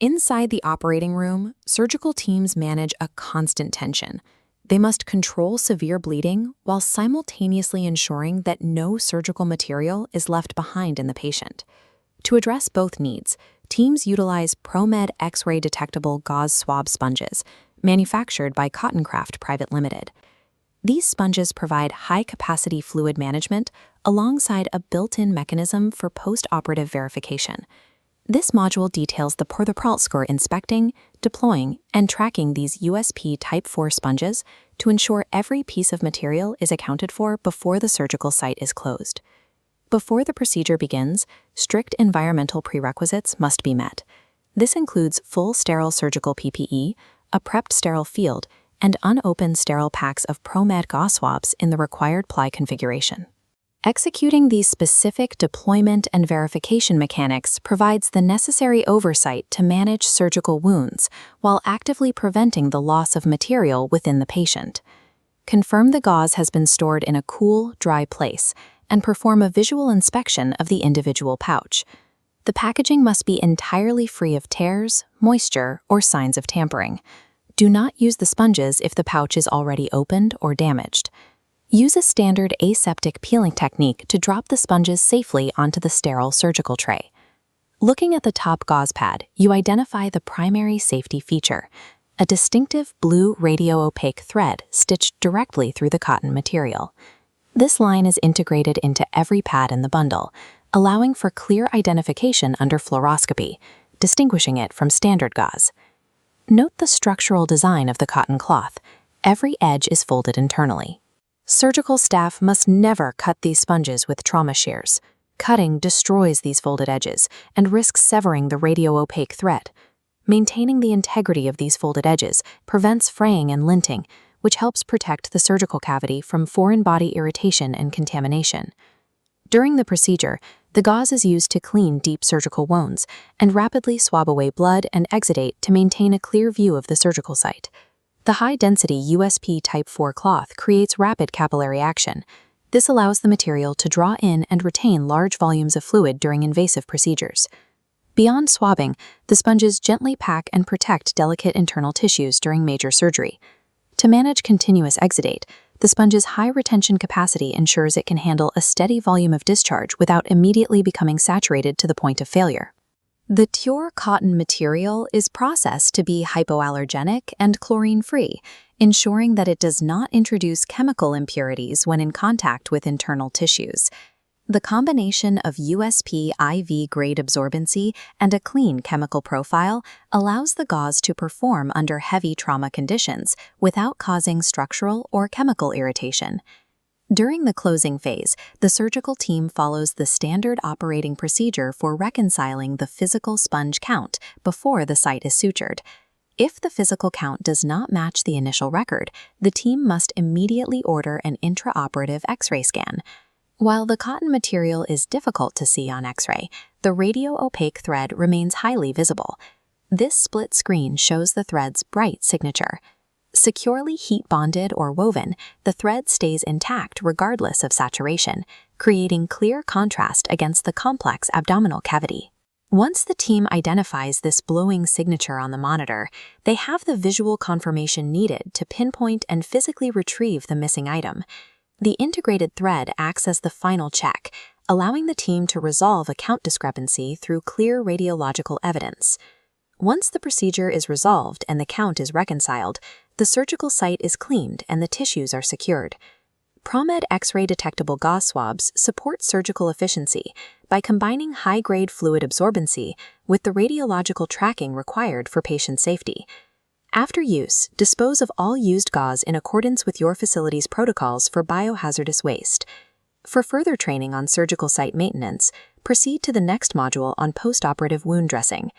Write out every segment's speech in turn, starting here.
Inside the operating room, surgical teams manage a constant tension. They must control severe bleeding while simultaneously ensuring that no surgical material is left behind in the patient. To address both needs, teams utilize Promed X-Ray Detectable Gauze Swab sponges, manufactured by Cottoncraft Private Limited. These sponges provide high-capacity fluid management alongside a built-in mechanism for post-operative verification. This module details the protocol score inspecting, deploying, and tracking these USP-IV sponges to ensure every piece of material is accounted for before the surgical site is closed. Before the procedure begins, strict environmental prerequisites must be met. This includes full sterile surgical PPE, a prepped sterile field, and unopened sterile packs of Promed gauze swabs in the required ply configuration. Executing these specific deployment and verification mechanics provides the necessary oversight to manage surgical wounds while actively preventing the loss of material within the patient. Confirm the gauze has been stored in a cool, dry place, and perform a visual inspection of the individual pouch. The packaging must be entirely free of tears, moisture, or signs of tampering. Do not use the sponges if the pouch is already opened or damaged. Use a standard aseptic peeling technique to drop the sponges safely onto the sterile surgical tray. Looking at the top gauze pad, you identify the primary safety feature, a distinctive blue radio-opaque thread stitched directly through the cotton material. This line is integrated into every pad in the bundle, allowing for clear identification under fluoroscopy, distinguishing it from standard gauze. Note the structural design of the cotton cloth. Every edge is folded internally. Surgical staff must never cut these sponges with trauma shears. Cutting destroys these folded edges and risks severing the radio-opaque thread. Maintaining the integrity of these folded edges prevents fraying and linting, which helps protect the surgical cavity from foreign body irritation and contamination. During the procedure, the gauze is used to clean deep surgical wounds and rapidly swab away blood and exudate to maintain a clear view of the surgical site. The high-density USP-IV cloth creates rapid capillary action. This allows the material to draw in and retain large volumes of fluid during invasive procedures. Beyond swabbing, the sponges gently pack and protect delicate internal tissues during major surgery. To manage continuous exudate, the sponge's high retention capacity ensures it can handle a steady volume of discharge without immediately becoming saturated to the point of failure. The Ture cotton material is processed to be hypoallergenic and chlorine-free, ensuring that it does not introduce chemical impurities when in contact with internal tissues. The combination of USP-IV grade absorbency and a clean chemical profile allows the gauze to perform under heavy trauma conditions without causing structural or chemical irritation. During the closing phase, the surgical team follows the standard operating procedure for reconciling the physical sponge count before the site is sutured. If the physical count does not match the initial record, the team must immediately order an intraoperative X-ray scan. While the cotton material is difficult to see on X-ray, the radio-opaque thread remains highly visible. This split screen shows the thread's bright signature. Securely heat-bonded or woven, the thread stays intact regardless of saturation, creating clear contrast against the complex abdominal cavity. Once the team identifies this glowing signature on the monitor, they have the visual confirmation needed to pinpoint and physically retrieve the missing item. The integrated thread acts as the final check, allowing the team to resolve a count discrepancy through clear radiological evidence. Once the procedure is resolved and the count is reconciled, the surgical site is cleaned and the tissues are secured. Promed X-ray Detectable Gauze swabs support surgical efficiency by combining high-grade fluid absorbency with the radiological tracking required for patient safety. After use, dispose of all used gauze in accordance with your facility's protocols for biohazardous waste. For further training on surgical site maintenance, proceed to the next module on post-operative wound dressing.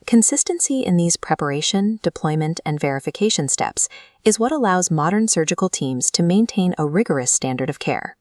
Consistency in these preparation, deployment, and verification steps is what allows modern surgical teams to maintain a rigorous standard of care.